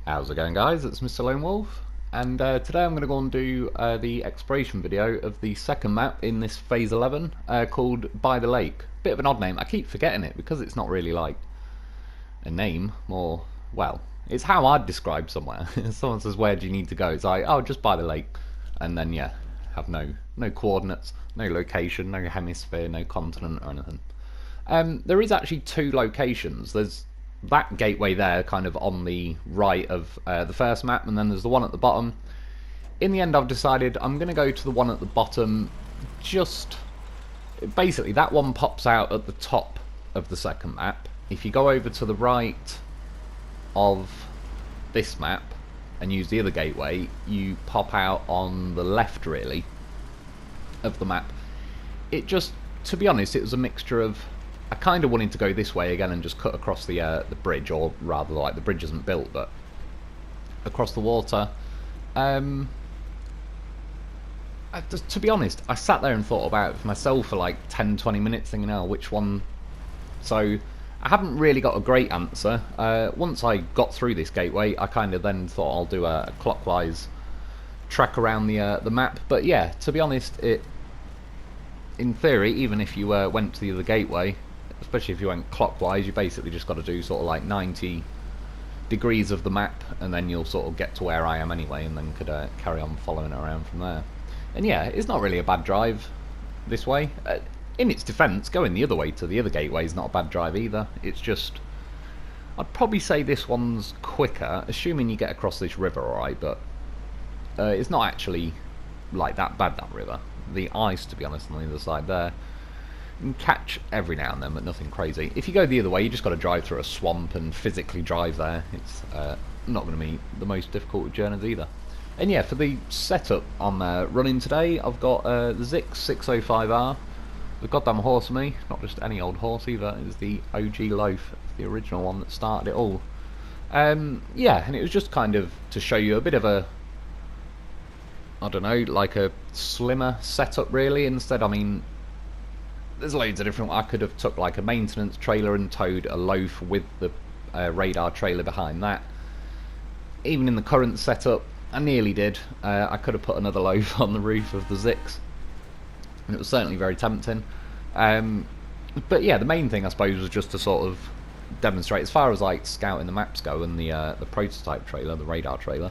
How's it going, guys? It's Mr. Lo4f, and today I'm going to go and do the exploration video of the second map in this Phase 11 called By the Lake. Bit of an odd name. I keep forgetting it because it's not really like a name, more, well, it's how I'd describe somewhere. Someone says, where do you need to go? It's like, oh, just by the lake. And then, yeah, have no coordinates, no location, no hemisphere, no continent or anything. There is actually two locations. There's that gateway there, kind of on the right of the first map, and then there's the one at the bottom. In the end, I've decided I'm going to go to the one at the bottom. Just basically, that one pops out at the top of the second map. If you go over to the right of this map and use the other gateway, you pop out on the left, really, of the map. It just, to be honest, it was a mixture of, I kind of wanted to go this way again and just cut across the bridge, or rather, like, the bridge isn't built, but across the water. To be honest, I sat there and thought about it for myself for like 10-20 minutes, thinking, oh, which one? So I haven't really got a great answer. Once I got through this gateway, I kind of then thought I'll do a clockwise track around the map. But yeah, to be honest, in theory, even if you went to the other gateway, especially if you went clockwise, you basically just got to do sort of like 90 degrees of the map, and then you'll sort of get to where I am anyway, and then could carry on following it around from there. And yeah, it's not really a bad drive this way. In its defence, going the other way to the other gateway is not a bad drive either. It's just, I'd probably say this one's quicker, assuming you get across this river alright, but it's not actually like that bad, that river. The ice, to be honest, on the other side there, you can catch every now and then, but nothing crazy. If you go the other way, you just got to drive through a swamp and physically drive there. It's not going to be the most difficult of journeys either. And yeah, for the setup I'm running today, I've got the Zikz 605R. The goddamn horse of me, not just any old horse either. It's the OG Lo4f, the original one that started it all. Yeah, and it was just kind of to show you a bit of a, I don't know, like a slimmer setup really. Instead, I mean, there's loads of different. I could have took like a maintenance trailer and towed a Lo4f with the radar trailer behind that. Even in the current setup, I nearly did. I could have put another Lo4f on the roof of the Zikz, and it was certainly very tempting. But yeah, the main thing I suppose was just to sort of demonstrate, as far as like scouting the maps go and the prototype trailer, the radar trailer.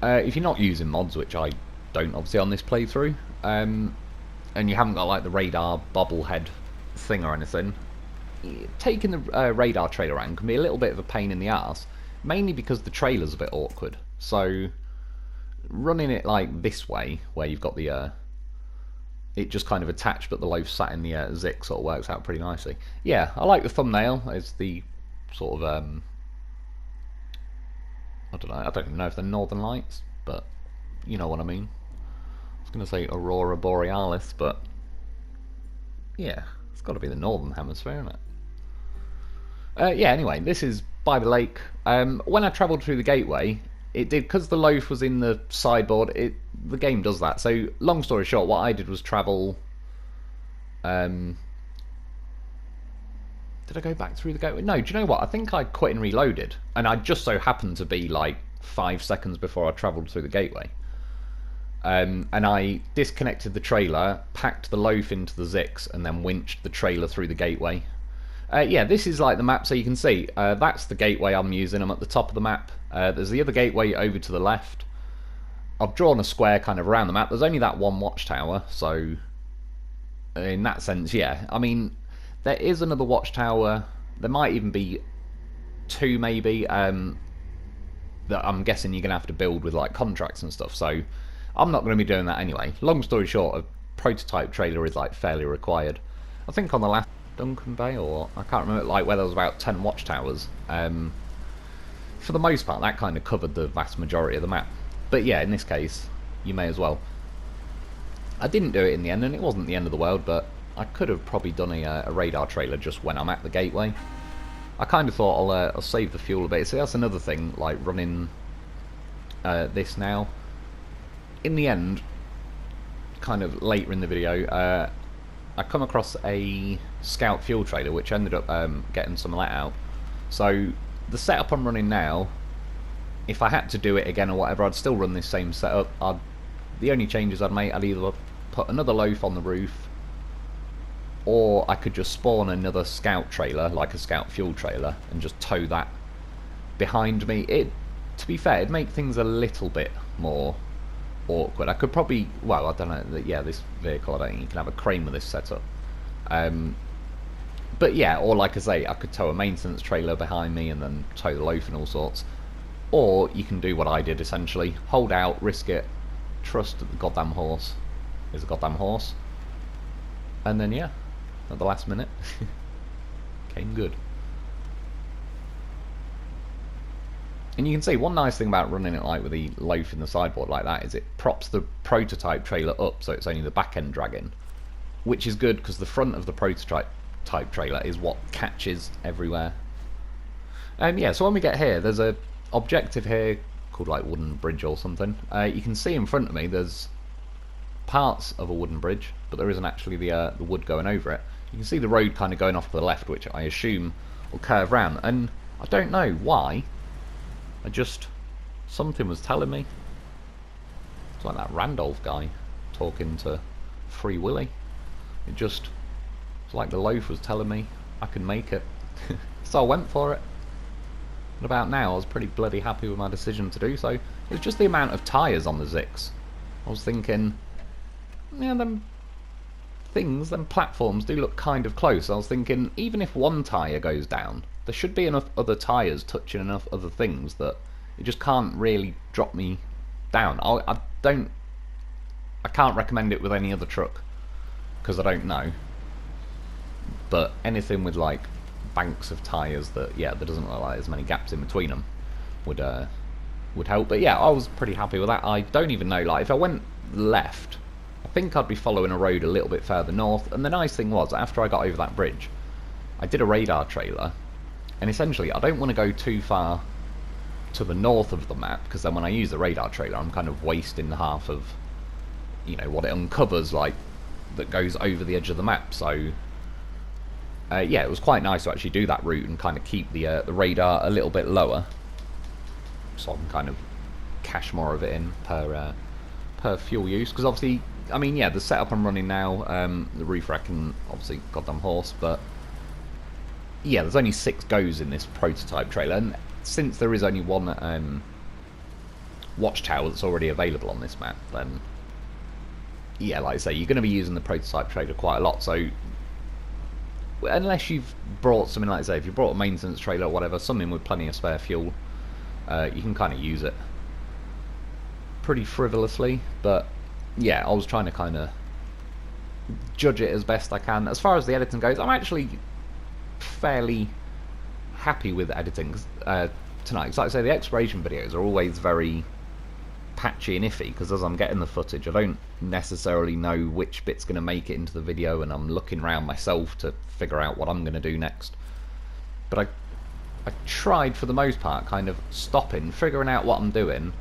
If you're not using mods, which I don't obviously on this playthrough, and you haven't got like the radar bobblehead thing or anything, taking the radar trailer around can be a little bit of a pain in the arse, mainly because the trailer's a bit awkward. So running it like this way, where you've got the it just kind of attached but the Lo4f sat in the Zikz, sort of works out pretty nicely. Yeah, I like the thumbnail. It's the sort of I don't know, I don't even know if they're Northern Lights, but you know what I mean. I was going to say Aurora Borealis, but yeah, it's got to be the Northern Hemisphere, isn't it? Yeah, anyway, this is by the lake. When I travelled through the gateway, it did, because the Lo4f was in the sideboard, the game does that. So, long story short, what I did was travel... did I go back through the gateway? No, do you know what? I think I quit and reloaded, and I just so happened to be like 5 seconds before I travelled through the gateway. And I disconnected the trailer, packed the Lo4f into the Zikz, and then winched the trailer through the gateway. Yeah, this is like the map, so you can see that's the gateway I'm using. I'm at the top of the map. There's the other gateway over to the left. I've drawn a square kind of around the map. There's only that one watchtower, so in that sense, yeah. I mean, there is another watchtower. There might even be two, maybe, that I'm guessing you're going to have to build with like contracts and stuff, so I'm not going to be doing that anyway. Long story short, a prototype trailer is like fairly required. I think on the last Duncan Bay, or I can't remember, like where there was about 10 watchtowers. For the most part, that kind of covered the vast majority of the map. But yeah, in this case, you may as well. I didn't do it in the end, and it wasn't the end of the world, but I could have probably done a radar trailer just when I'm at the gateway. I kind of thought I'll save the fuel a bit. So that's another thing, like running this now. In the end, kind of later in the video, I come across a scout fuel trailer which ended up getting some let out. So the setup I'm running now, if I had to do it again or whatever, I'd still run this same setup. The only changes I'd make, I'd either put another loaf on the roof, or I could just spawn another scout trailer, like a scout fuel trailer, and just tow that behind me. To be fair, it'd make things a little bit more awkward. I could probably, well, I don't know, yeah, this vehicle, I don't think you can have a crane with this setup. But yeah, or like I say, I could tow a maintenance trailer behind me and then tow the loaf and all sorts. Or you can do what I did, essentially. Hold out, risk it, trust that the goddamn horse is a goddamn horse. And then, yeah, at the last minute, came good. And you can see, one nice thing about running it like with the loaf in the sideboard like that is it props the prototype trailer up, so it's only the back end dragging. Which is good, because the front of the prototype trailer is what catches everywhere. Yeah, so when we get here, there's a objective here called like wooden bridge or something. You can see in front of me there's parts of a wooden bridge, but there isn't actually the wood going over it. You can see the road kind of going off to the left, which I assume will curve round, and I don't know why. Something was telling me. It's like that Randolph guy talking to Free Willy. It's like the loaf was telling me I could make it. So I went for it. And about now I was pretty bloody happy with my decision to do so. It was just the amount of tyres on the Zikz. I was thinking, yeah, them platforms do look kind of close. I was thinking, even if one tyre goes down, there should be enough other tyres touching enough other things that it just can't really drop me down. I can't recommend it with any other truck, because I don't know. But anything with like banks of tyres that, yeah, there doesn't look like there's many gaps in between them would help. But yeah, I was pretty happy with that. I don't even know, like, if I went left, I think I'd be following a road a little bit further north. And the nice thing was, after I got over that bridge, I did a radar trailer, and essentially I don't want to go too far to the north of the map, because then when I use the radar trailer I'm kind of wasting half of, you know, what it uncovers, like, that goes over the edge of the map. So yeah, it was quite nice to actually do that route and kind of keep the radar a little bit lower, so I can kind of cash more of it in per fuel use. Because obviously, I mean, yeah, the setup I'm running now, the roof rack and obviously goddamn horse, but yeah, there's only 6 goes in this prototype trailer, and since there is only one watchtower that's already available on this map, then yeah, like I say, you're going to be using the prototype trailer quite a lot. So unless you've brought something, like I say, if you brought a maintenance trailer or whatever, something with plenty of spare fuel, you can kind of use it pretty frivolously. But yeah, I was trying to kind of judge it as best I can. As far as the editing goes, I'm actually fairly happy with editing tonight. Because like I say, the exploration videos are always very patchy and iffy, because as I'm getting the footage I don't necessarily know which bit's going to make it into the video, and I'm looking around myself to figure out what I'm going to do next. But I tried for the most part kind of stopping, figuring out what I'm doing,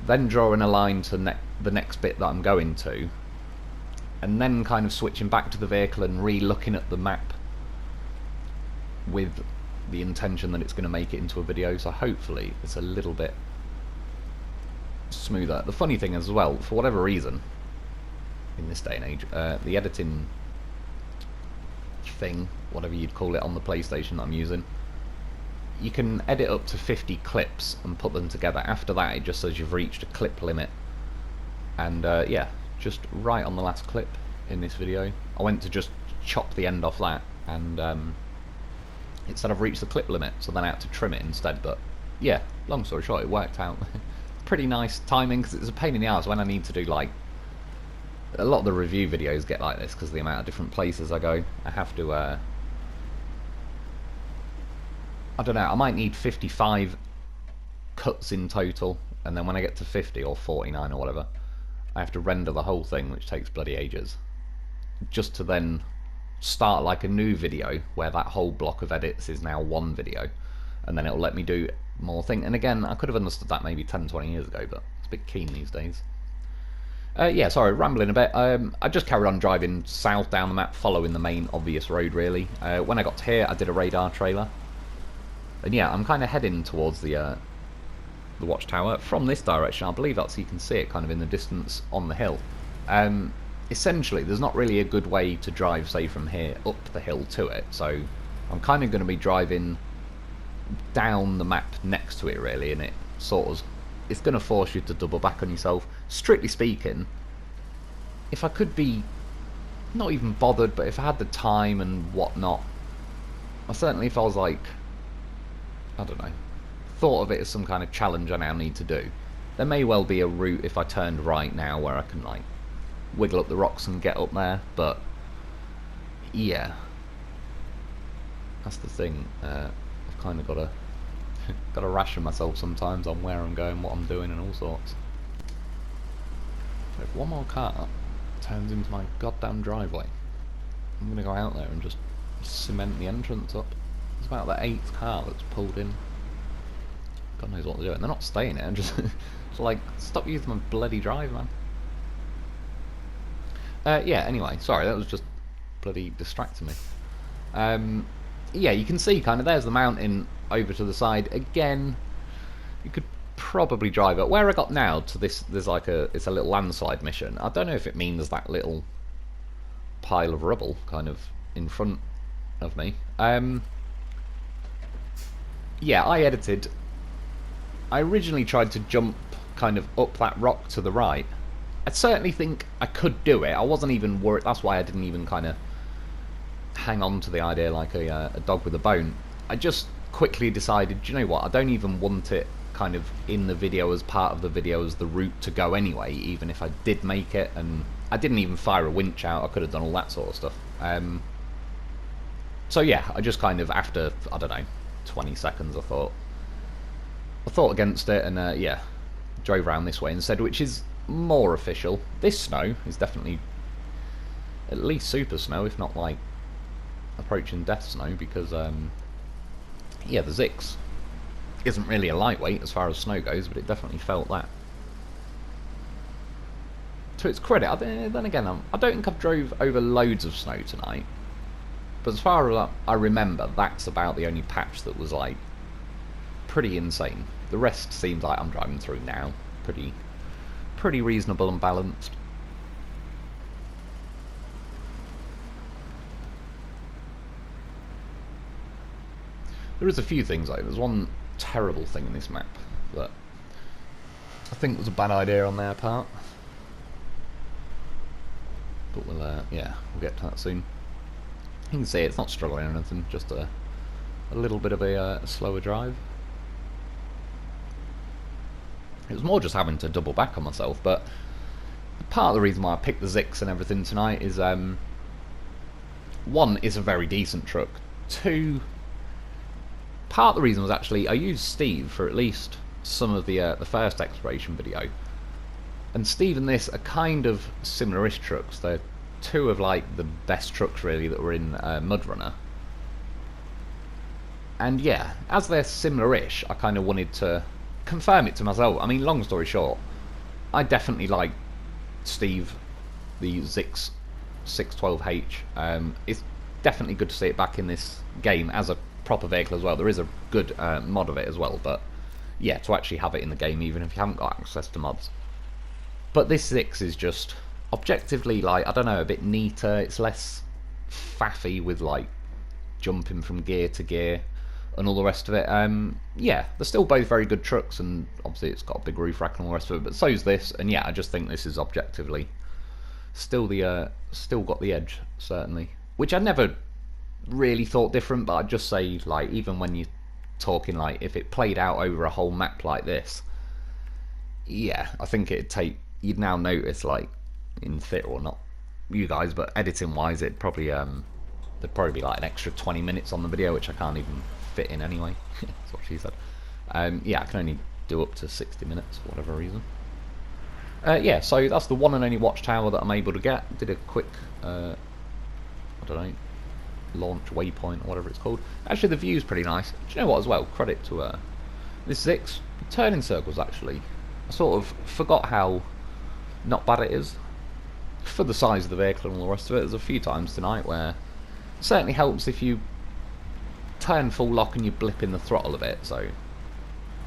then drawing a line to the next bit that I'm going to, and then kind of switching back to the vehicle and re-looking at the map with the intention that it's going to make it into a video. So hopefully it's a little bit smoother. The funny thing as well, for whatever reason, in this day and age, the editing thing, whatever you'd call it on the PlayStation that I'm using, you can edit up to 50 clips and put them together. After that it just says you've reached a clip limit, and yeah, just right on the last clip in this video I went to just chop the end off that, and it said I've reached the clip limit, so then I had to trim it instead. But yeah, long story short, it worked out. Pretty nice timing, because it's a pain in the ass when I need to do, like, a lot of the review videos get like this because of the amount of different places I go. I have to I don't know, I might need 55 cuts in total, and then when I get to 50 or 49 or whatever, I have to render the whole thing, which takes bloody ages, just to then start like a new video where that whole block of edits is now one video, and then it'll let me do more thing. And again, I could have understood that maybe 10-20 years ago, but it's a bit keen these days. Yeah, sorry, rambling a bit. I just carried on driving south down the map, following the main obvious road really. When I got to here, I did a radar trailer, and yeah, I'm kind of heading towards the the watchtower from this direction. I believe that's, you can see it kind of in the distance on the hill. Essentially, there's not really a good way to drive, say, from here up the hill to it, so I'm kind of going to be driving down the map next to it, really, and it's going to force you to double back on yourself. Strictly speaking, if I could be not even bothered, but if I had the time and whatnot, certainly if I was like, I don't know, thought of it as some kind of challenge I now need to do, there may well be a route if I turned right now where I can like wiggle up the rocks and get up there, but yeah, that's the thing. I've kind of got to ration myself sometimes on where I'm going, what I'm doing, and all sorts. So if one more car turns into my goddamn driveway, I'm going to go out there and just cement the entrance up. It's about the 8th car that's pulled in. God knows what they're doing. They're not staying here. Just like, stop using my bloody drive, man. Yeah, anyway, sorry, that was just bloody distracting me. Yeah, you can see kind of, there's the mountain over to the side. Again, you could probably drive it. Where I got now to this, there's like it's a little landslide mission. I don't know if it means that little pile of rubble kind of in front of me. Yeah, I originally tried to jump kind of up that rock to the right. I certainly think I could do it. I wasn't even worried. That's why I didn't even kind of hang on to the idea like a dog with a bone. I just quickly decided, do you know what, I don't even want it kind of in the video as part of the video as the route to go anyway, even if I did make it. And I didn't even fire a winch out. I could have done all that sort of stuff. So yeah, I just kind of, after, I don't know, 20 seconds, I thought against it, and yeah, drove around this way instead, which is more official. This snow is definitely at least super snow, if not like approaching death snow, because yeah, the Zikz isn't really a lightweight as far as snow goes, but it definitely felt that. To its credit, then again, I don't think I've drove over loads of snow tonight, but as far as I remember, that's about the only patch that was like pretty insane. The rest seems like I'm driving through now pretty reasonable and balanced. There is a few things though. There's one terrible thing in this map that I think was a bad idea on their part, but we'll yeah, we'll get to that soon. You can see it's not struggling or anything, just a little bit of a slower drive. It was more just having to double back on myself, but part of the reason why I picked the Zikz and everything tonight is, one, it's a very decent truck. Two, part of the reason was actually I used Steve for at least some of the first exploration video, and Steve and this are kind of similar-ish trucks. They're two of like the best trucks really that were in MudRunner. And yeah, as they're similar-ish, I kind of wanted to confirm it to myself. I mean, long story short, I definitely like Steve, the Zikz 612H. It's definitely good to see it back in this game as a proper vehicle as well. There is a good mod of it as well, but yeah, to actually have it in the game, even if you haven't got access to mods. But this Zikz is just objectively, like, I don't know, a bit neater. It's less faffy with like jumping from gear to gear and all the rest of it. Yeah, they're still both very good trucks, and obviously it's got a big roof rack and all the rest of it, but so's this, and yeah, I just think this is objectively still got the edge, certainly. Which I never really thought different, but I'd just say, like, even when you're talking, like, if it played out over a whole map like this, yeah, I think you'd now notice, like, in theatre, or not you guys, but editing-wise, it'd probably, there'd probably be, like, an extra 20 minutes on the video, which I can't even fit in anyway. That's what she said. Yeah, I can only do up to 60 minutes for whatever reason. Yeah, so that's the one and only watchtower that I'm able to get. Did a quick, I don't know, launch waypoint or whatever it's called. Actually, the view's pretty nice. Do you know what, as well? Credit to this Zikz. Turning circles, actually. I sort of forgot how not bad it is for the size of the vehicle and all the rest of it. There's a few times tonight where it certainly helps if you turn full lock and you blip in the throttle a bit, so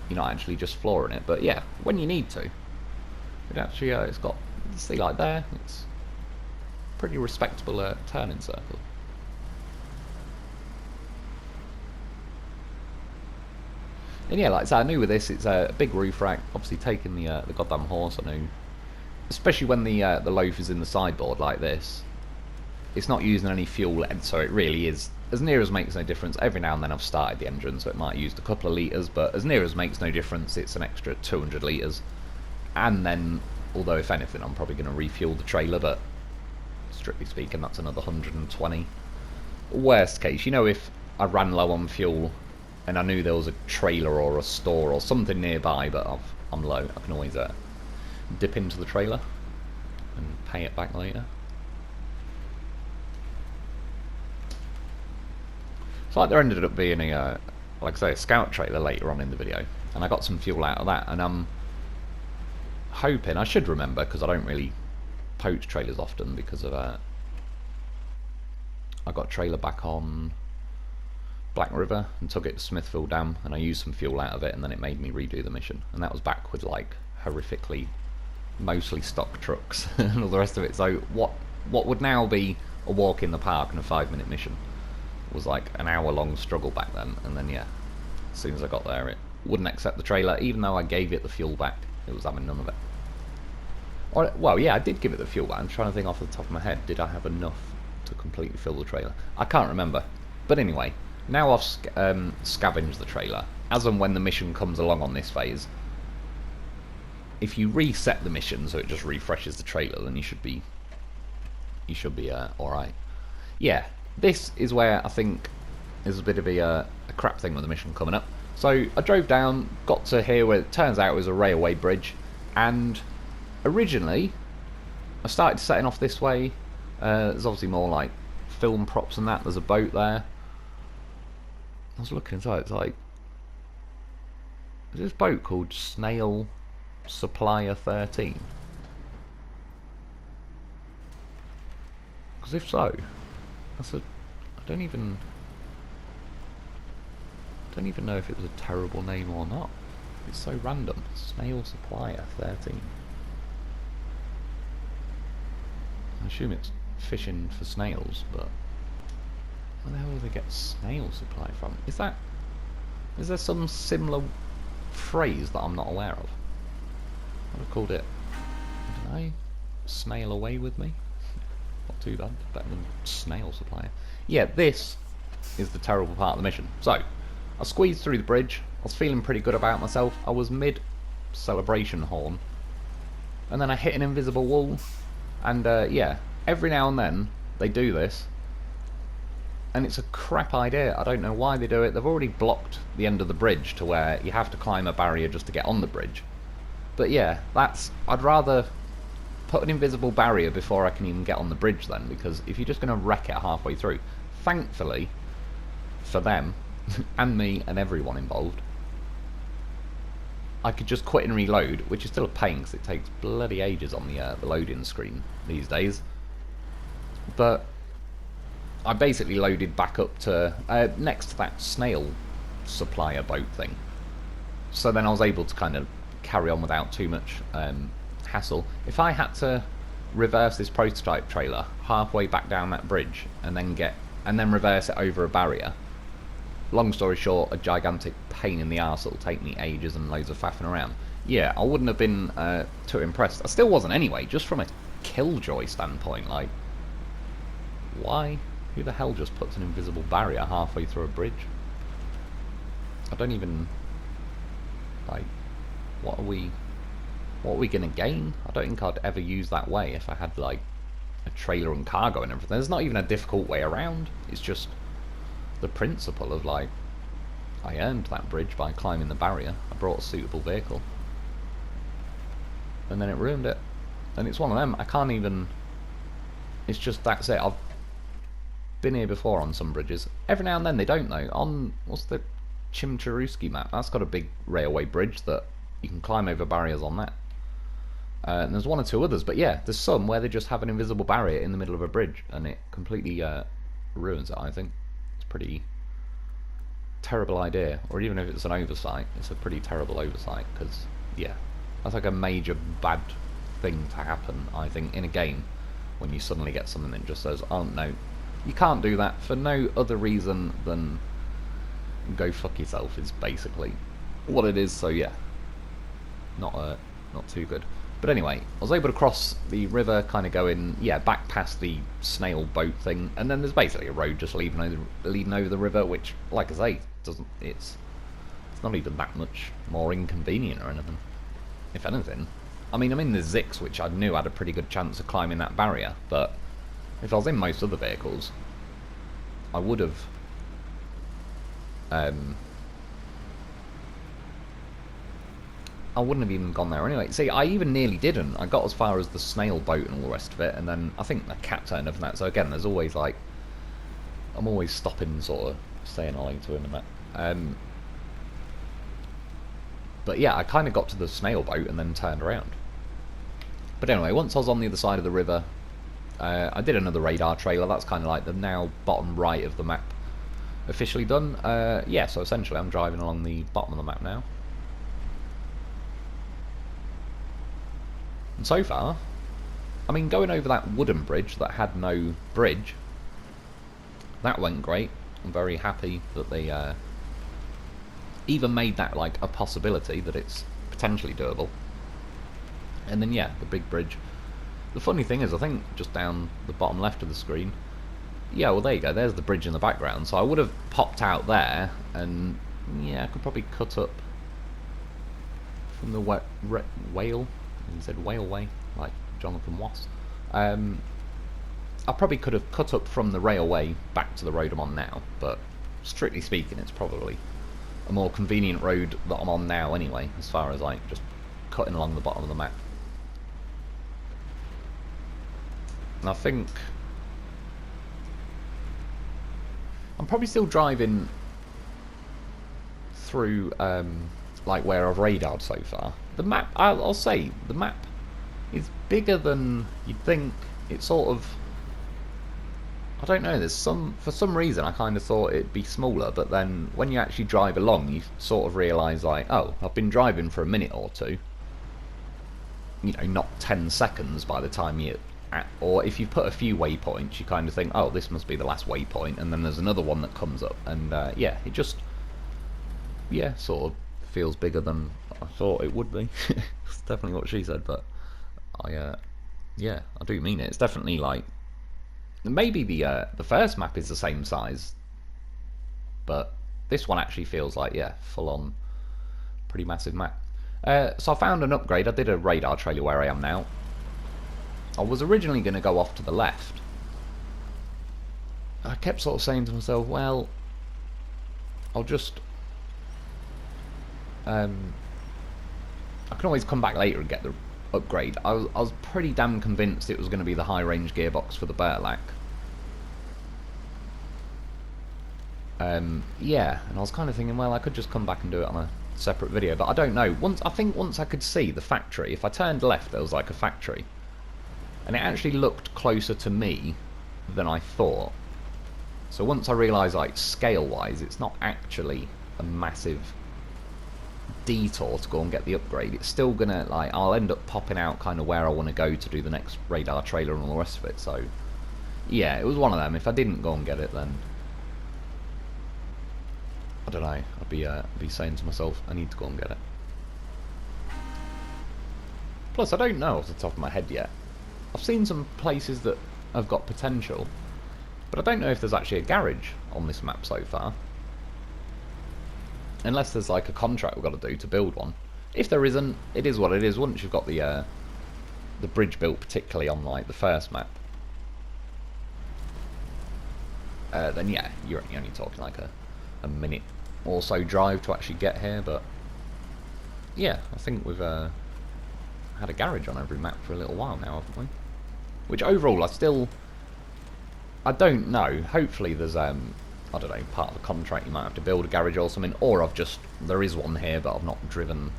you're not actually just flooring it. But yeah, when you need to, it actually it's got, see, like there, it's pretty respectable turning circle. And yeah, like I said, I knew with this, it's a big roof rack. Obviously, taking the goddamn horse, I knew, especially when the loaf is in the sideboard like this. It's not using any fuel lead, so it really is as near as makes no difference. Every now and then I've started the engine, so it might have used a couple of litres, but as near as makes no difference, it's an extra 200 litres. And then, although if anything, I'm probably going to refuel the trailer, but strictly speaking, that's another 120. Worst case, you know, if I ran low on fuel and I knew there was a trailer or a store or something nearby, but I'm low, I can always dip into the trailer and pay it back later. So like there ended up being a, like I say, a scout trailer later on in the video, and I got some fuel out of that, and I'm hoping, I should remember, because I don't really poach trailers often because of I got a trailer back on Black River and took it to Smithfield Dam, and I used some fuel out of it, and then it made me redo the mission, and that was back with like horrifically mostly stock trucks and all the rest of it. So what would now be a walk in the park and a 5-minute mission was like an hour-long struggle back then. And then yeah, as soon as I got there, it wouldn't accept the trailer, even though I gave it the fuel back. It was having none of it. Or, well, yeah, I did give it the fuel back. I'm trying to think off the top of my head, did I have enough to completely fill the trailer? I can't remember. But anyway, now I've scavenged the trailer. As and when the mission comes along on this phase, if you reset the mission so it just refreshes the trailer, then you should be alright. Yeah, this is where I think there's a bit of a crap thing with the mission coming up. So I drove down, got to here where it turns out it was a railway bridge, and originally I started setting off this way. There's obviously more like film props and that. There's a boat there. I was looking inside, it's like, is this boat called Snail Supplier 13? Because if so, that's a, I don't even know if it was a terrible name or not. It's so random. Snail Supplier 13. I assume it's fishing for snails, but where the hell do they get snail supply from? Is there some similar phrase that I'm not aware of? I would have called it, I don't know, snail away with me? Not too bad, better than snail supplier. Yeah, this is the terrible part of the mission. So, I squeezed through the bridge, I was feeling pretty good about myself, I was mid-celebration horn, and then I hit an invisible wall, and yeah, every now and then they do this, and it's a crap idea. I don't know why they do it. They've already blocked the end of the bridge to where you have to climb a barrier just to get on the bridge. But yeah, I'd rather put an invisible barrier before I can even get on the bridge then, because if you're just going to wreck it halfway through, thankfully for them and me and everyone involved, I could just quit and reload, which is still a pain because it takes bloody ages on the loading screen these days. But I basically loaded back up to next to that snail supplier boat thing, so then I was able to kind of carry on without too much hassle. If I had to reverse this prototype trailer halfway back down that bridge and then reverse it over a barrier, long story short, a gigantic pain in the arse that'll take me ages and loads of faffing around. Yeah, I wouldn't have been too impressed. I still wasn't anyway, just from a killjoy standpoint. Like, why? Who the hell just puts an invisible barrier halfway through a bridge? I don't even, like, what are we gonna gain? I don't think I'd ever use that way if I had like a trailer and cargo and everything. There's not even a difficult way around. It's just the principle of like, I earned that bridge by climbing the barrier. I brought a suitable vehicle, and then it ruined it. And it's one of them. I can't even. It's just, that's it. I've been here before on some bridges. Every now and then they don't though. On what's the Chimcharuski map? That's got a big railway bridge that you can climb over barriers on that. And there's one or two others, but yeah, there's some where they just have an invisible barrier in the middle of a bridge, and it completely ruins it. I think it's pretty terrible idea, or even if it's an oversight, it's a pretty terrible oversight, because, yeah, that's like a major bad thing to happen, I think, in a game, when you suddenly get something that just says, oh no, you can't do that for no other reason than go fuck yourself, is basically what it is. So yeah, not too good. But anyway, I was able to cross the river, kind of going, yeah, back past the snail boat thing, and then there's basically a road just leading over the river, which, like I say, it's not even that much more inconvenient or anything. If anything, I mean, I'm in the Zikz, which I knew had a pretty good chance of climbing that barrier, but if I was in most other vehicles, I would have I wouldn't have even gone there anyway. See, I even nearly didn't. I got as far as the snail boat and all the rest of it, and then I think the cat turned up and that. So again, there's always like, I'm always stopping, sort of saying hi to him and that. But yeah, I kind of got to the snail boat and then turned around. But anyway, once I was on the other side of the river, I did another radar trailer. That's kind of like the now bottom right of the map officially done. Yeah, so essentially I'm driving along the bottom of the map now. And so far, I mean, going over that wooden bridge that had no bridge, that went great. I'm very happy that they even made that like a possibility, that it's potentially doable. And then yeah, the big bridge. The funny thing is, I think just down the bottom left of the screen, yeah, well there you go, there's the bridge in the background. So I would have popped out there, and yeah, I could probably cut up from the whale. He said whaleway, like Jonathan Wass. I probably could have cut up from the railway back to the road I'm on now, but strictly speaking, it's probably a more convenient road that I'm on now anyway, as far as like just cutting along the bottom of the map. And I think I'm probably still driving through like where I've radared so far. The map, I'll say, the map is bigger than you'd think. It's sort of, I don't know, for some reason I kind of thought it'd be smaller, but then when you actually drive along, you sort of realise like, oh, I've been driving for a minute or two. You know, not 10 seconds by the time you or if you put a few waypoints, you kind of think, oh, this must be the last waypoint, and then there's another one that comes up, and yeah, it just, yeah, sort of feels bigger than I thought it would be. It's definitely what she said, but yeah, I do mean it. It's definitely like, maybe the first map is the same size, but this one actually feels like, yeah, full on, pretty massive map. So I found an upgrade. I did a radar trailer where I am now. I was originally going to go off to the left. I kept sort of saying to myself, well, I'll just I can always come back later and get the upgrade. I was pretty damn convinced it was going to be the high range gearbox for the Burlak. Yeah, and I was kind of thinking, well, I could just come back and do it on a separate video, but I don't know. I think once I could see the factory, if I turned left, there was like a factory, and it actually looked closer to me than I thought. So once I realised, like, scale-wise, it's not actually a massive detour to go and get the upgrade. It's still gonna, like, I'll end up popping out kind of where I want to go to do the next radar trailer and all the rest of it. So yeah, it was one of them. If I didn't go and get it, then I don't know, I'd be saying to myself, I need to go and get it. Plus, I don't know off the top of my head yet. I've seen some places that have got potential, but I don't know if there's actually a garage on this map so far. Unless there's like a contract we've got to do to build one. If there isn't, it is what it is. Once you've got the bridge built, particularly on like the first map, then yeah, you're only talking like a minute or so drive to actually get here. But yeah, I think we've had a garage on every map for a little while now, haven't we? Which overall, I don't know. Hopefully there's I don't know, part of the contract you might have to build a garage or something, or there is one here but I've not driven.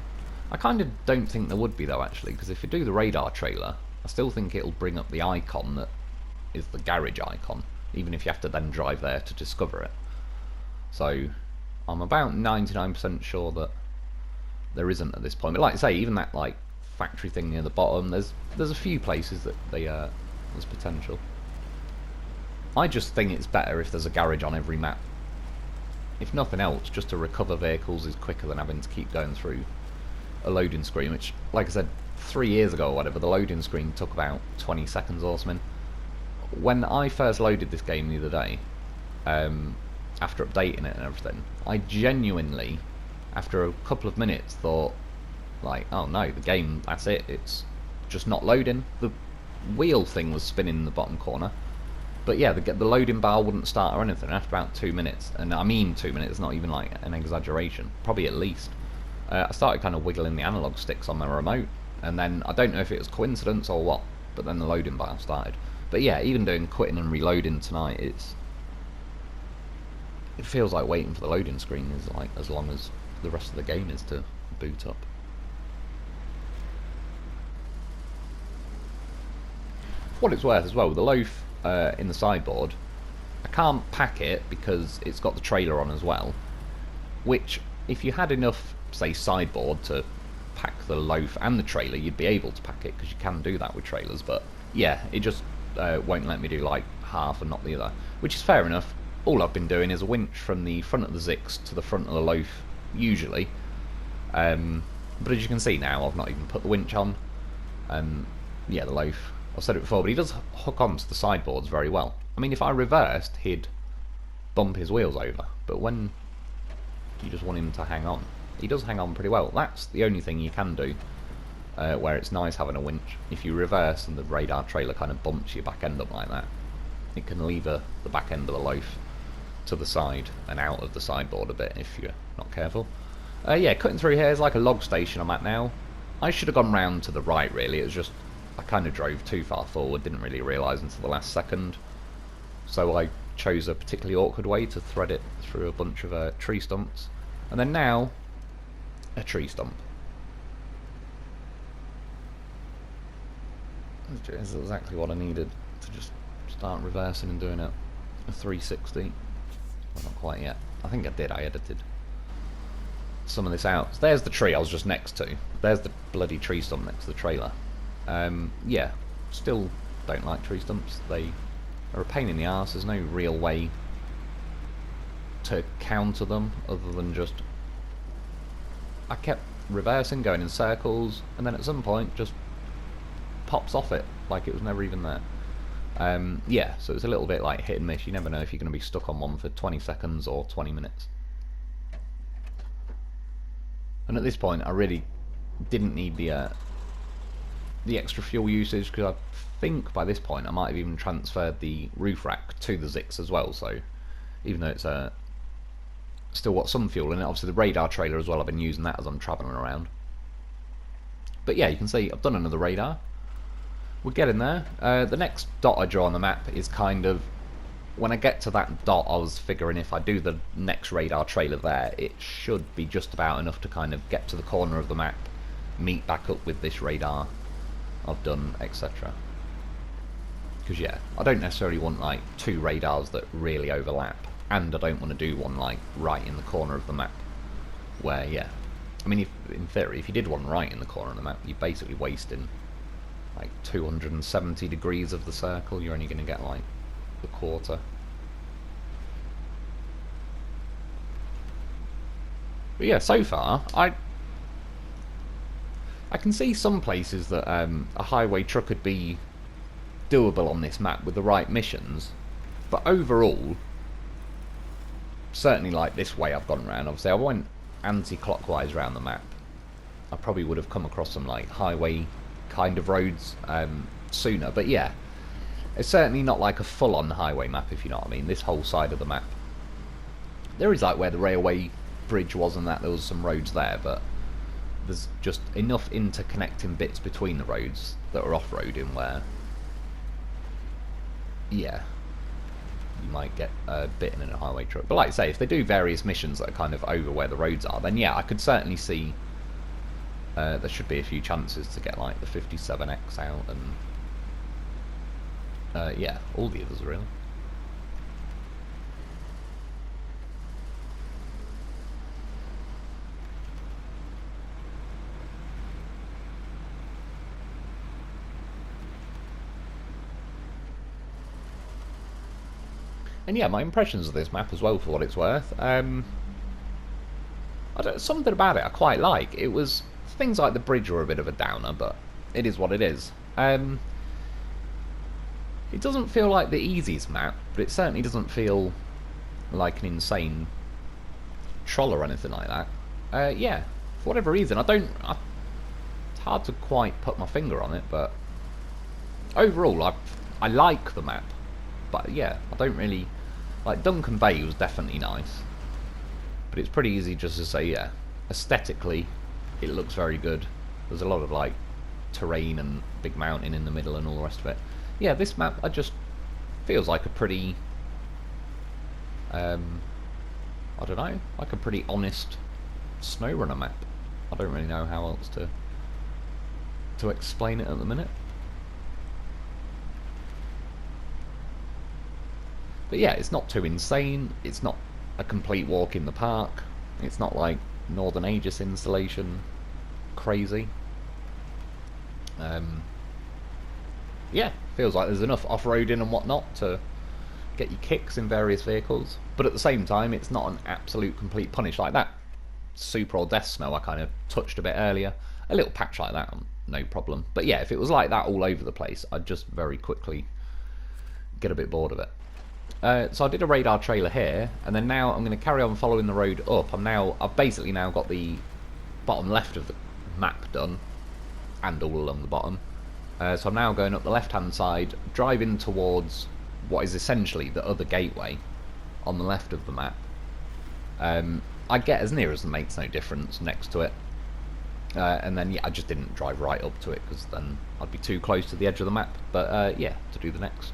I kind of don't think there would be though, actually, because if you do the radar trailer, I still think it'll bring up the icon that is the garage icon, even if you have to then drive there to discover it. So I'm about 99% sure that there isn't at this point. But like I say, even that like factory thing near the bottom, there's a few places that there's potential. I just think it's better if there's a garage on every map. If nothing else, just to recover vehicles is quicker than having to keep going through a loading screen, which, like I said, 3 years ago or whatever, the loading screen took about 20 seconds or something. When I first loaded this game the other day, after updating it and everything, I genuinely, after a couple of minutes, thought, like, oh no, the game, that's it, it's just not loading. The wheel thing was spinning in the bottom corner, but yeah, the loading bar wouldn't start or anything after about 2 minutes, and I mean 2 minutes, not even like an exaggeration, probably at least. I started kind of wiggling the analog sticks on my remote, and then I don't know if it was coincidence or what, but then the loading bar started. But yeah, even doing quitting and reloading tonight, it feels like waiting for the loading screen is like as long as the rest of the game is to boot up. For what it's worth as well, with the loaf in the sideboard, I can't pack it because it's got the trailer on as well, which if you had enough, say, sideboard to pack the loaf and the trailer, you'd be able to pack it, because you can do that with trailers, but yeah, it just won't let me do like half and not the other, which is fair enough. All I've been doing is a winch from the front of the Zikz to the front of the loaf, usually, but as you can see now, I've not even put the winch on. Yeah, the loaf, I've said it before, but he does hook onto the sideboards very well. I mean, if I reversed, he'd bump his wheels over, but when you just want him to hang on, he does hang on pretty well. That's the only thing you can do where it's nice having a winch. If you reverse and the radar trailer kind of bumps your back end up like that, it can lever the back end of the loaf to the side and out of the sideboard a bit if you're not careful. Yeah, cutting through here is like a log station I'm at now. I should have gone round to the right, really. It was just, I kind of drove too far forward, didn't really realise until the last second. So I chose a particularly awkward way to thread it through a bunch of tree stumps. And then now, a tree stump. This is exactly what I needed to just start reversing and doing it. A 360. Well, not quite yet. I think I did, I edited some of this out. So there's the tree I was just next to. There's the bloody tree stump next to the trailer. Yeah, still don't like tree stumps. They are a pain in the arse. There's no real way to counter them other than just... I kept reversing, going in circles, and then at some point just pops off it like it was never even there. Yeah, so it's a little bit like hit and miss. You never know if you're going to be stuck on one for 20 seconds or 20 minutes. And at this point I really didn't need the extra fuel usage, because I think by this point I might have even transferred the roof rack to the Zikz as well, so even though it's still got some fuel in it, obviously the radar trailer as well, I've been using that as I'm travelling around. But yeah, you can see I've done another radar. We're getting there. The next dot I draw on the map is kind of, when I get to that dot, I was figuring if I do the next radar trailer there, it should be just about enough to kind of get to the corner of the map, meet back up with this radar I've done, etc. Because yeah, I don't necessarily want like two radars that really overlap, and I don't want to do one like right in the corner of the map, where yeah, I mean, in theory, if you did one right in the corner of the map, you're basically wasting like 270 degrees of the circle. You're only going to get like a quarter. But yeah, so far I can see some places that a highway truck could be doable on this map with the right missions, but overall, certainly like this way I've gone around, obviously I went anti-clockwise around the map, I probably would have come across some like highway kind of roads sooner, but yeah, it's certainly not like a full-on highway map, if you know what I mean. This whole side of the map, there is like where the railway bridge was and that, there was some roads there, but there's just enough interconnecting bits between the roads that are off-roading where, yeah, you might get bitten in a highway truck. But like I say, if they do various missions that are kind of over where the roads are, then yeah, I could certainly see there should be a few chances to get like the 57X out and yeah, all the others really. And yeah, my impressions of this map as well, for what it's worth. Something about it I quite like. It was things like the bridge were a bit of a downer, but it is what it is. It doesn't feel like the easiest map, but it certainly doesn't feel like an insane troll or anything like that. Yeah, for whatever reason, it's hard to quite put my finger on it, but overall, I like the map. But yeah, I don't really like Duncan Bay was definitely nice, but it's pretty easy just to say, yeah, aesthetically, it looks very good. There's a lot of like terrain and big mountain in the middle and all the rest of it. Yeah, this map just feels like a pretty, I don't know, like a pretty honest SnowRunner map. I don't really know how else to explain it at the minute. But yeah, it's not too insane. It's not a complete walk in the park. It's not like Northern Aegis installation crazy. Yeah, feels like there's enough off-roading and whatnot to get your kicks in various vehicles. But at the same time, it's not an absolute complete punish like that. Super or Death Snow I kind of touched a bit earlier. A little patch like that, no problem. But yeah, if it was like that all over the place, I'd just very quickly get a bit bored of it. So I did a radar trailer here, and then now I'm going to carry on following the road up. I've basically now got the bottom left of the map done, and all along the bottom. So I'm now going up the left-hand side, driving towards what is essentially the other gateway on the left of the map. I get as near as it makes no difference next to it. And then, yeah, I just didn't drive right up to it, because then I'd be too close to the edge of the map. But, yeah, to do the next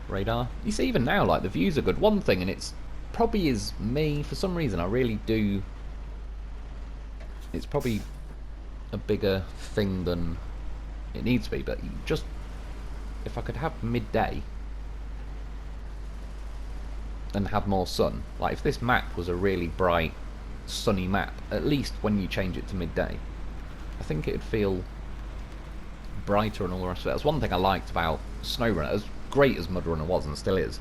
radar. You see, even now, like, the views are good. One thing, and it's probably is me, for some reason, I really do... It's probably a bigger thing than it needs to be, but just... If I could have midday and have more sun, like, if this map was a really bright, sunny map, at least when you change it to midday, I think it'd feel brighter and all the rest of it. That's one thing I liked about SnowRunner, as great as MudRunner was and still is.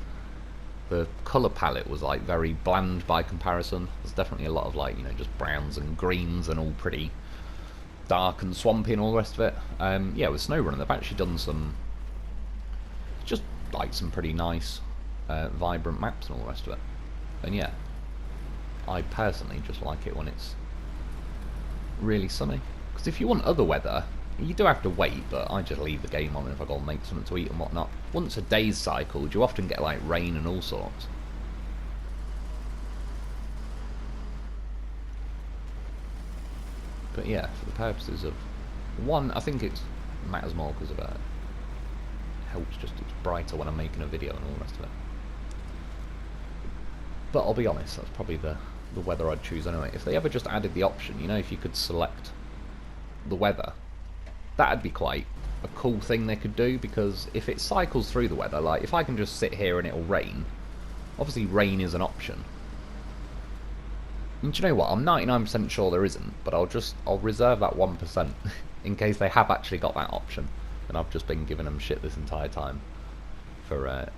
The colour palette was like very bland by comparison. There's definitely a lot of like, you know, just browns and greens and all pretty dark and swampy and all the rest of it. Yeah, with SnowRunner they've actually done some, just like some pretty nice vibrant maps and all the rest of it. And yeah, I personally just like it when it's really sunny. Because if you want other weather, you do have to wait, but I just leave the game on if I go and make something to eat and whatnot. Once a day's cycled, you often get like rain and all sorts. But yeah, for the purposes of one, I think it matters more because of it helps just, it's brighter when I'm making a video and all the rest of it. But I'll be honest, that's probably the weather I'd choose anyway. If they ever just added the option, you know, if you could select the weather, that'd be quite a cool thing they could do, because if it cycles through the weather, like if I can just sit here and it'll rain, obviously rain is an option. And do you know what, I'm 99% sure there isn't, but I'll reserve that 1% in case they have actually got that option, and I've just been giving them shit this entire time for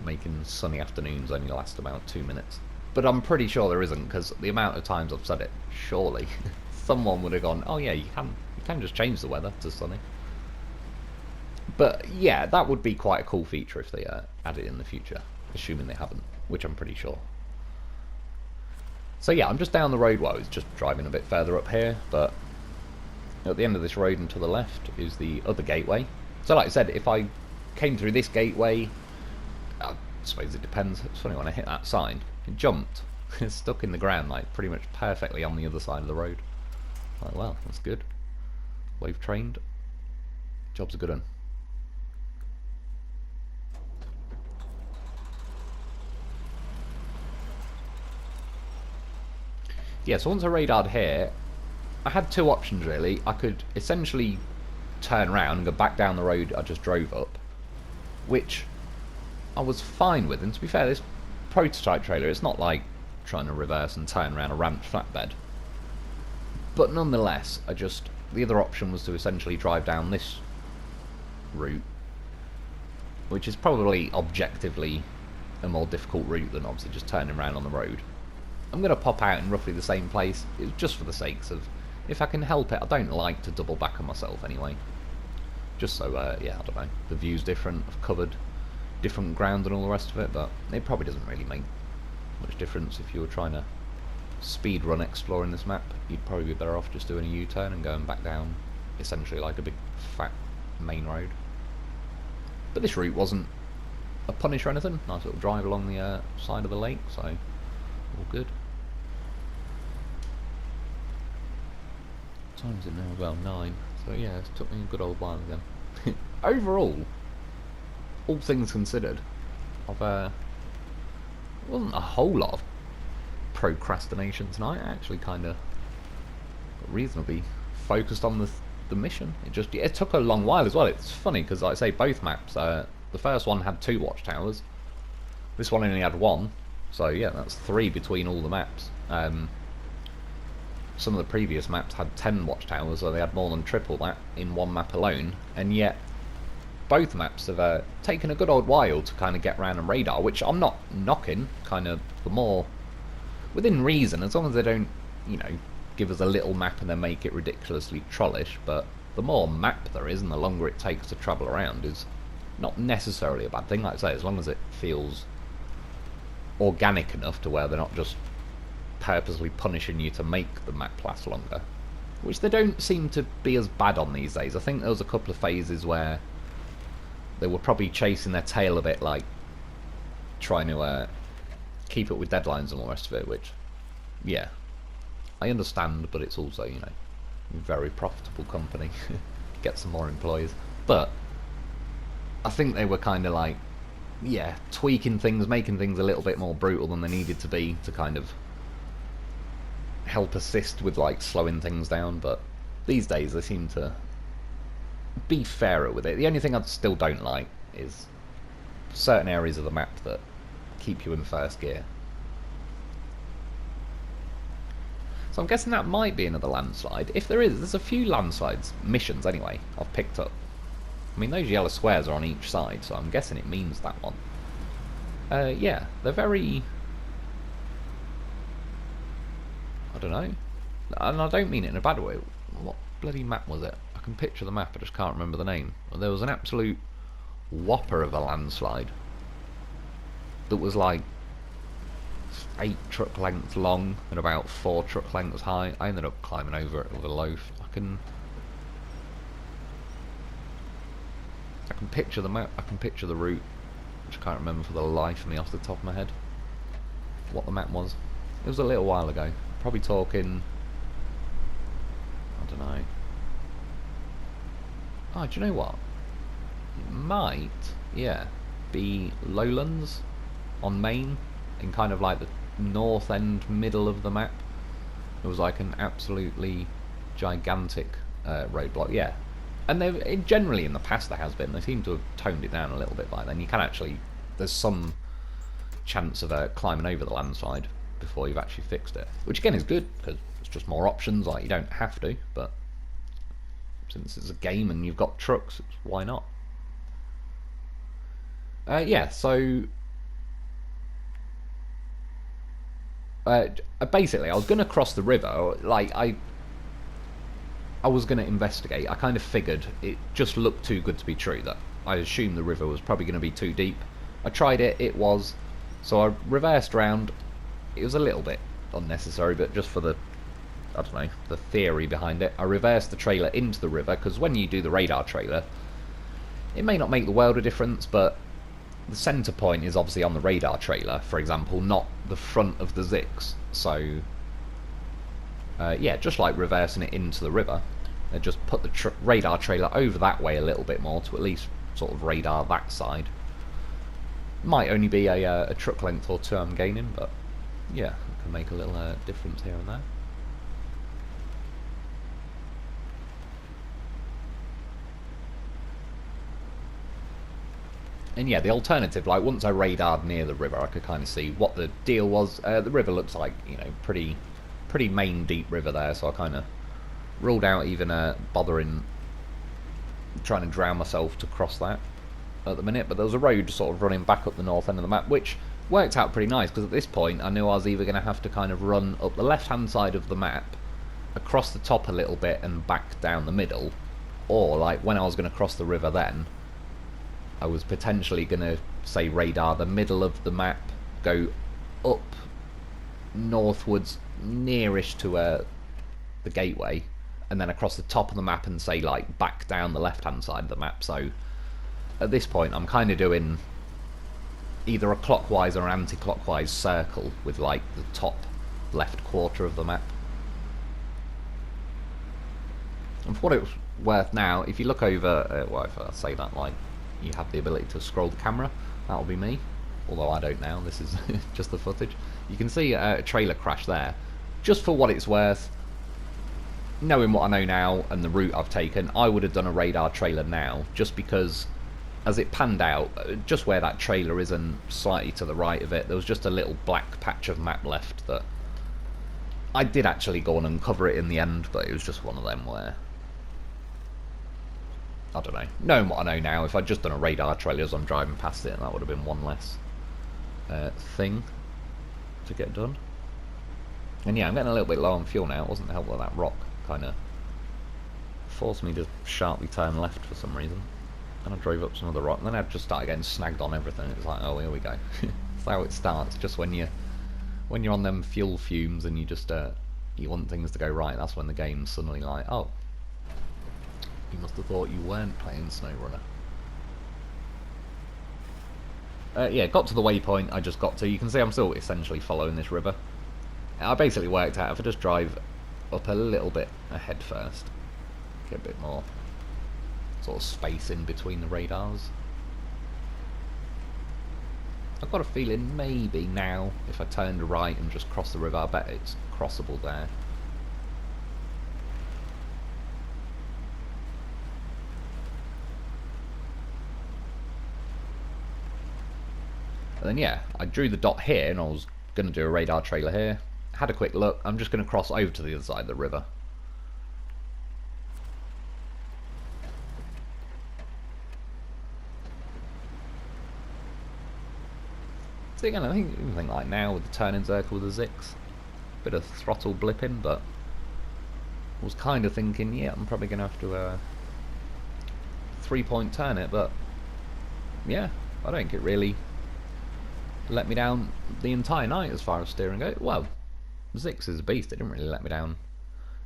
making sunny afternoons only last about 2 minutes. But I'm pretty sure there isn't, because the amount of times I've said it, surely someone would have gone, oh yeah, you can just change the weather to sunny. But yeah, that would be quite a cool feature if they add it in the future, assuming they haven't, which I'm pretty sure. So yeah, I'm just down the road. Well, I was just driving a bit further up here, but at the end of this road and to the left is the other gateway. So like I said, if I came through this gateway, I suppose it depends. It's funny, when I hit that sign, it jumped. It's stuck in the ground, like pretty much perfectly on the other side of the road. Like, well, that's good. Wave trained. Job's a good one. Yeah, so once I radared here, I had two options really. I could essentially turn around and go back down the road I just drove up, which I was fine with. And to be fair, this prototype trailer, it's not like trying to reverse and turn around a ramped flatbed. But nonetheless, the other option was to essentially drive down this route, which is probably objectively a more difficult route than obviously just turning around on the road. I'm going to pop out in roughly the same place, just for the sakes of, if I can help it. I don't like to double back on myself anyway. Just so, yeah, I don't know, the view's different, I've covered different ground and all the rest of it, but it probably doesn't really make much difference if you were trying to speed run exploring this map. You'd probably be better off just doing a U-turn and going back down essentially like a big fat main road. But this route wasn't a punish or anything. Nice little drive along the side of the lake, so all good. What time is it now as well? 9. So yeah, it took me a good old while again. Overall, all things considered, it wasn't a whole lot of procrastination tonight. I actually kind of got reasonably focused on the mission. It took a long while as well. It's funny because, like I say, both maps. The first one had 2 watchtowers. This one only had 1. So yeah, that's 3 between all the maps. Some of the previous maps had 10 watchtowers, so they had more than triple that in one map alone. And yet, both maps have taken a good old while to kind of get around on radar, which I'm not knocking. Kind of the more within reason, as long as they don't, you know, give us a little map and then make it ridiculously trollish. But the more map there is and the longer it takes to travel around is not necessarily a bad thing. Like I say, as long as it feels organic enough to where they're not just purposely punishing you to make the map last longer, which they don't seem to be as bad on these days. I think there was a couple of phases where they were probably chasing their tail a bit, like trying to keep up with deadlines and all the rest of it, which, yeah, I understand, but it's also, you know, a very profitable company. Get some more employees. But I think they were kind of like, yeah, tweaking things, making things a little bit more brutal than they needed to be to kind of help assist with like slowing things down. But these days they seem to be fairer with it. The only thing I still don't like is certain areas of the map that keep you in first gear. So I'm guessing that might be another landslide. If there is, there's a few landslides, missions anyway, I've picked up. I mean, those yellow squares are on each side, so I'm guessing it means that one. Yeah, they're very... I don't know. And I don't mean it in a bad way. What bloody map was it? I can picture the map, I just can't remember the name. There was an absolute whopper of a landslide that was like 8 truck lengths long and about 4 truck lengths high. I ended up climbing over it with a loaf. I can picture the map, I can picture the route, which I can't remember for the life of me off the top of my head what the map was. It was a little while ago. Probably talking, I don't know. Oh, do you know what? It might, yeah, be lowlands on Main, in kind of like the north end middle of the map. It was like an absolutely gigantic roadblock, yeah. And they've generally in the past there has been. They seem to have toned it down a little bit by then. You can actually, there's some chance of climbing over the landslide before you've actually fixed it, which again is good because it's just more options. Like, you don't have to, but since it's a game and you've got trucks, why not? Yeah, so basically I was going to cross the river. Like, I was going to investigate. I kind of figured it just looked too good to be true, that I assumed the river was probably going to be too deep. I tried it, it was. So I reversed round. It was a little bit unnecessary, but just for the, I don't know, the theory behind it, I reversed the trailer into the river, because when you do the radar trailer, it may not make the world of difference, but the centre point is obviously on the radar trailer, for example, not the front of the Zikz. So yeah, just like reversing it into the river, they just put the radar trailer over that way a little bit more to at least sort of radar that side. Might only be a truck length or 2 I'm gaining, but yeah, it can make a little difference here and there. And yeah, the alternative, like once I radared near the river, I could kind of see what the deal was. The river looks like, you know, pretty main deep river there, so I kind of ruled out even bothering trying to drown myself to cross that at the minute. But there was a road sort of running back up the north end of the map, which worked out pretty nice, because at this point I knew I was either going to have to kind of run up the left-hand side of the map, across the top a little bit and back down the middle, or like when I was going to cross the river then, I was potentially going to, say, radar the middle of the map, go up northwards nearish to the gateway, and then across the top of the map and, say, like back down the left-hand side of the map. So at this point I'm kind of doing either a clockwise or an anti-clockwise circle with like the top left quarter of the map. And for what it's worth now, if you look over, well, if I say that like you have the ability to scroll the camera, that'll be me, although I don't now, this is just the footage. You can see a trailer crash there. Just for what it's worth, knowing what I know now and the route I've taken, I would have done a radar trailer now, just because as it panned out, just where that trailer is and slightly to the right of it, there was just a little black patch of map left that I did actually go on and cover it in the end, but it was just one of them where, I don't know, knowing what I know now, if I'd just done a radar trailer as I'm driving past it, that would have been one less thing to get done. And yeah, I'm getting a little bit low on fuel now. It wasn't helpful that rock kind of forced me to sharply turn left for some reason. And I drove up some other rock, and then I just started getting snagged on everything. It was like, oh, here we go. That's how it starts. Just when you're on them fuel fumes and you just you want things to go right, that's when the game's suddenly like, oh, you must have thought you weren't playing SnowRunner. Yeah, got to the waypoint I just got to. You can see I'm still essentially following this river. I basically worked out if I just drive up a little bit ahead first, get a bit more sort of space in between the radars. I've got a feeling maybe now, if I turned right and just cross the river, I bet it's crossable there. And then yeah, I drew the dot here and I was going to do a radar trailer here. Had a quick look, I'm just going to cross over to the other side of the river. So again, I think even like now with the turning circle with the Zikz, bit of throttle blipping, but I was kind of thinking, yeah, I'm probably going to have to 3-point turn it, but yeah, I don't think it really let me down the entire night as far as steering goes. Well, Zikz is a beast, it didn't really let me down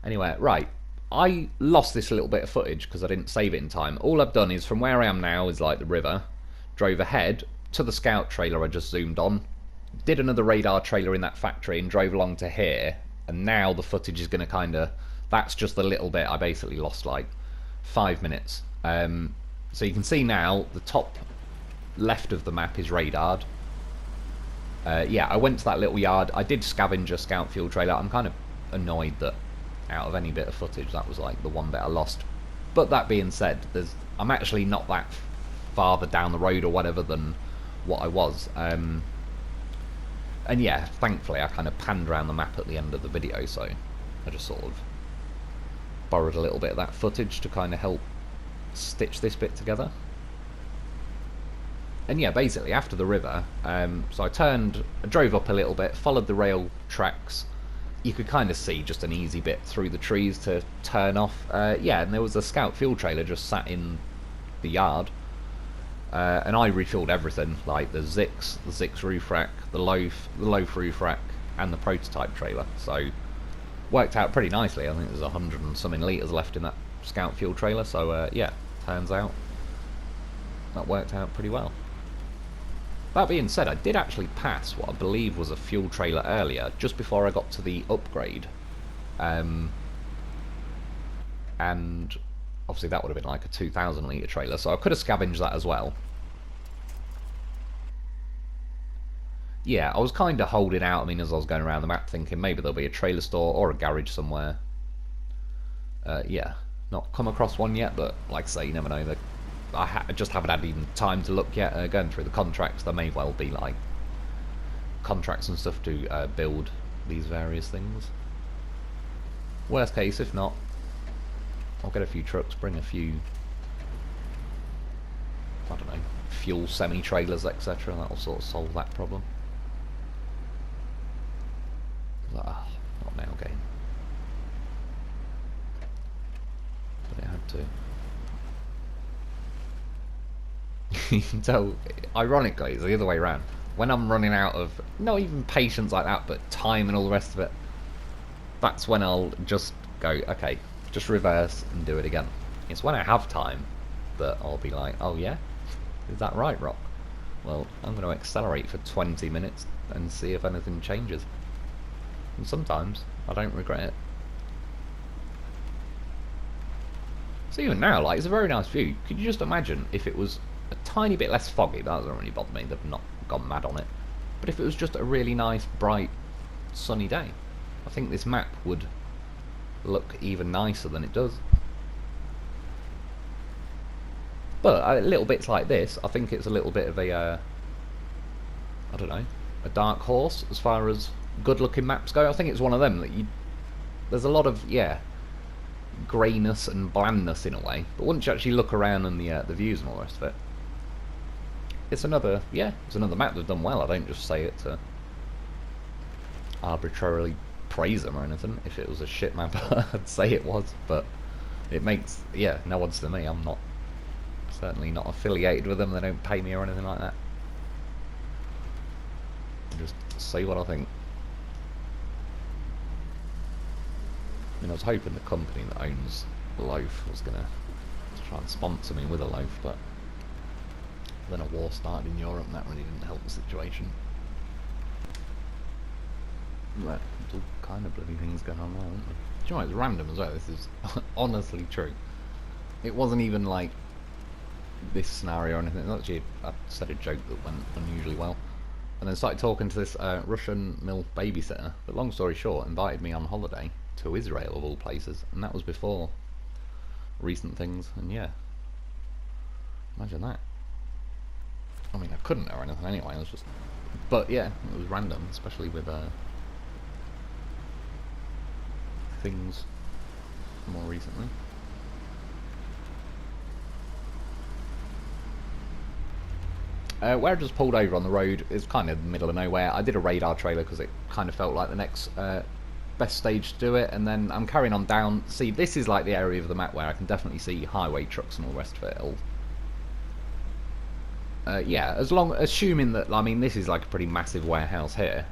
anywhere. Right, I lost this little bit of footage because I didn't save it in time. All I've done is from where I am now is like the river, drove ahead to the scout trailer I just zoomed on, did another radar trailer in that factory and drove along to here, and now the footage is going to kind of, that's just the little bit I basically lost like 5 minutes. So you can see now the top left of the map is radared. Yeah, I went to that little yard. I did scavenge a scout fuel trailer. I'm kind of annoyed that out of any bit of footage that was like the one bit I lost. But that being said, I'm actually not that farther down the road or whatever than what I was. And yeah, thankfully I kind of panned around the map at the end of the video, so I just sort of borrowed a little bit of that footage to kind of help stitch this bit together. And yeah, basically after the river, so I drove up a little bit, followed the rail tracks. You could kind of see just an easy bit through the trees to turn off. Yeah, and there was a scout fuel trailer just sat in the yard. And I refueled everything, like the Zikz roof rack, the Lo4f roof rack, and the prototype trailer. So worked out pretty nicely. I think there's 100 and something litres left in that scout fuel trailer. So yeah, turns out that worked out pretty well. That being said, I did actually pass what I believe was a fuel trailer earlier, just before I got to the upgrade. And obviously that would have been like a 2,000 litre trailer, so I could have scavenged that as well. Yeah, I was kind of holding out, I mean, as I was going around the map, thinking maybe there'll be a trailer store or a garage somewhere. Yeah, not come across one yet, but like I say, you never know. I just haven't had even time to look yet. Going through the contracts, there may well be like contracts and stuff to build these various things. Worst case, if not, I'll get a few trucks, bring a few, I don't know, fuel semi-trailers, etc. That'll sort of solve that problem. to. You can tell, ironically, it's the other way around. When I'm running out of, not even patience like that, but time and all the rest of it, that's when I'll just go, okay, just reverse and do it again. It's when I have time that I'll be like, oh yeah, is that right, Rock? Well, I'm going to accelerate for 20 minutes and see if anything changes. And sometimes I don't regret it. So even now, like, it's a very nice view. Could you just imagine if it was a tiny bit less foggy? That doesn't really bother me, they've not gone mad on it. But if it was just a really nice, bright, sunny day, I think this map would look even nicer than it does. But little bits like this, I think it's a little bit of a, I don't know, a dark horse as far as good-looking maps go. I think it's one of them that there's a lot of, yeah, greyness and blandness in a way, but once you actually look around and the views and all the rest of it, it's another map they've done well. I don't just say it to arbitrarily praise them or anything. If it was a shit map, I'd say it was, but it makes, yeah, no odds to me. I'm certainly not affiliated with them. They don't pay me or anything like that. I just say what I think. I mean, I was hoping the company that owns Lo4f was going to try and sponsor me with a Lo4f, but then a war started in Europe and that really didn't help the situation. Right, there's all kind of bloody things going on there, aren't there? Do you know what, it's random as well, this is honestly true. It wasn't even like this scenario or anything. Actually, I said a joke that went unusually well, and then started talking to this Russian MILF babysitter, but long story short, invited me on holiday to Israel of all places, and that was before recent things. And yeah, imagine that. I mean, I couldn't or anything anyway, it was just, but yeah, it was random, especially with things more recently. Where I just pulled over on the road is kind of the middle of nowhere. I did a radar trailer because it kind of felt like the next best stage to do it, and then I'm carrying on down. See, this is like the area of the map where I can definitely see highway trucks and all the rest of it. Yeah, assuming that, I mean, this is like a pretty massive warehouse here.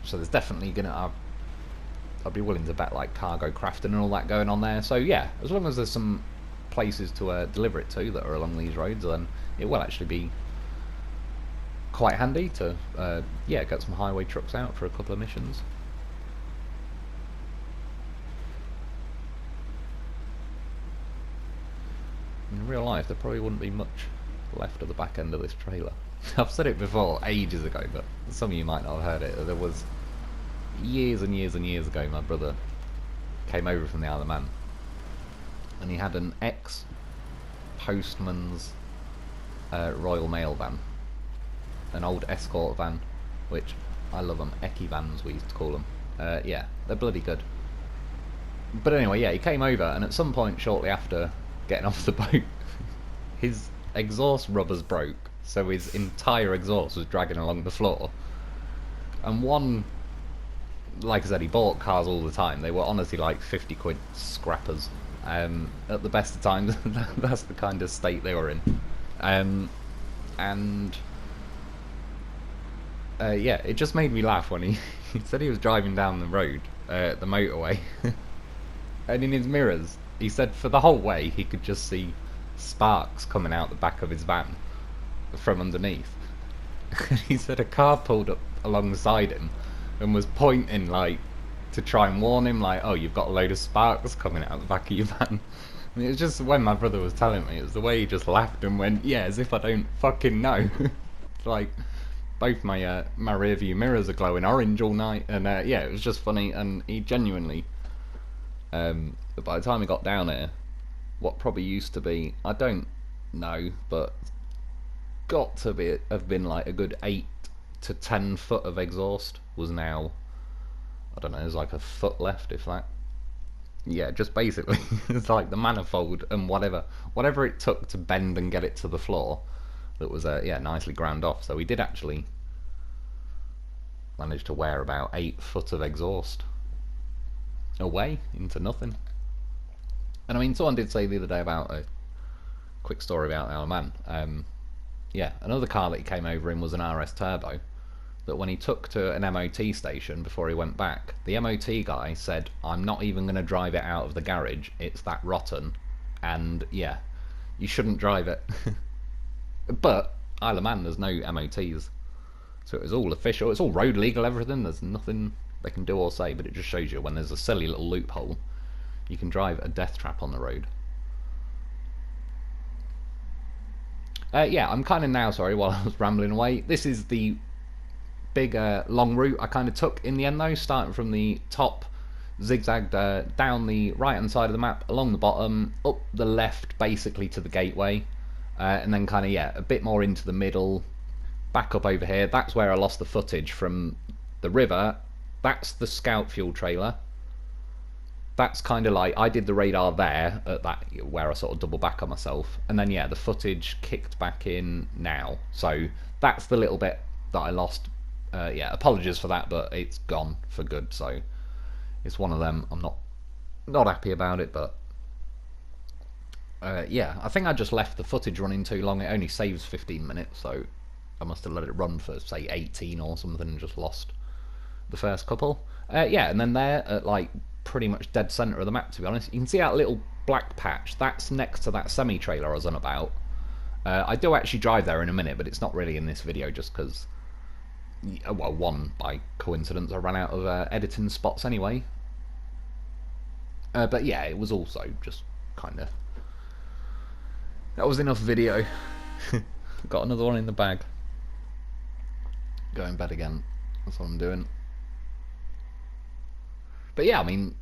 So there's definitely gonna, I'd be willing to bet like cargo crafting and all that going on there. So yeah, as long as there's some places to deliver it to that are along these roads, then it will actually be quite handy to yeah, get some highway trucks out for a couple of missions. In real life there probably wouldn't be much left of the back end of this trailer. I've said it before ages ago, but some of you might not have heard it. There was years and years and years ago, my brother came over from the Isle of Man, and he had an ex-postman's Royal Mail van, an old escort van, which I love them, Eccy vans we used to call them. Yeah, they're bloody good. But anyway, yeah, he came over, and at some point shortly after getting off the boat, his exhaust rubbers broke, so his entire exhaust was dragging along the floor. And one, like I said, he bought cars all the time. They were honestly like 50 quid scrappers. At the best of times, that's the kind of state they were in. And yeah, it just made me laugh when he said he was driving down the road, the motorway, and in his mirrors, he said for the whole way he could just see sparks coming out the back of his van from underneath. He said a car pulled up alongside him and was pointing like to try and warn him, like, oh, you've got a load of sparks coming out the back of your van. I mean, it was just when my brother was telling me, it was the way he just laughed and went, yeah, as if I don't fucking know. Like, both my my rear view mirrors are glowing orange all night, and yeah, it was just funny. And he genuinely, by the time he got down here, what probably used to be, I don't know, but got to be have been like a good 8 to 10 foot of exhaust was now, I don't know, there's like a foot left, if that. Yeah, just basically it's like the manifold and whatever it took to bend and get it to the floor that was yeah, nicely ground off. So we did actually manage to wear about 8 foot of exhaust. away into nothing. And I mean, someone did say the other day about a quick story about the Isle of Man. Yeah, another car that he came over in was an RS Turbo. That when he took to an MOT station before he went back, the MOT guy said, "I'm not even going to drive it out of the garage. It's that rotten, and yeah, you shouldn't drive it." But Isle of Man, there's no MOTs, so it was all official. It's all road legal, everything. There's nothing they can do or say, but it just shows you when there's a silly little loophole, you can drive a death trap on the road. Yeah, I'm kind of now sorry while I was rambling away. This is the big long route I kind of took in the end though, starting from the top, zigzagged down the right hand side of the map, along the bottom, up the left basically to the gateway, and then kind of, yeah, a bit more into the middle, back up over here. That's where I lost the footage from the river. That's the scout fuel trailer. That's kind of like, I did the radar there at that where I sort of double back on myself, and then yeah, the footage kicked back in now, so that's the little bit that I lost. Yeah, apologies for that, but it's gone for good, so it's one of them. I'm not happy about it, but yeah, I think I just left the footage running too long. It only saves 15 minutes, so I must have let it run for, say, 18 or something and just lost the first couple. Yeah, and then there at, like, pretty much dead centre of the map, to be honest, you can see that little black patch. That's next to that semi-trailer I was on about. I do actually drive there in a minute, but it's not really in this video just because, well, one, by coincidence, I ran out of editing spots anyway. But yeah, it was also just kind of... That was enough video. Got another one in the bag. Go in bed again. That's what I'm doing. But yeah, I mean,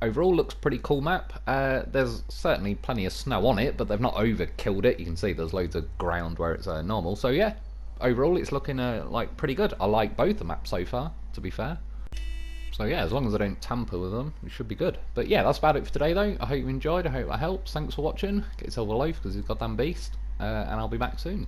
overall looks pretty cool map. There's certainly plenty of snow on it, but they've not overkilled it. You can see there's loads of ground where it's normal. So yeah, overall it's looking like pretty good. I like both the maps so far, to be fair. So yeah, as long as I don't tamper with them, it should be good. But yeah, that's about it for today though. I hope you enjoyed, I hope that helps. Thanks for watching. Get yourself a loaf because he's a goddamn beast. And I'll be back soon.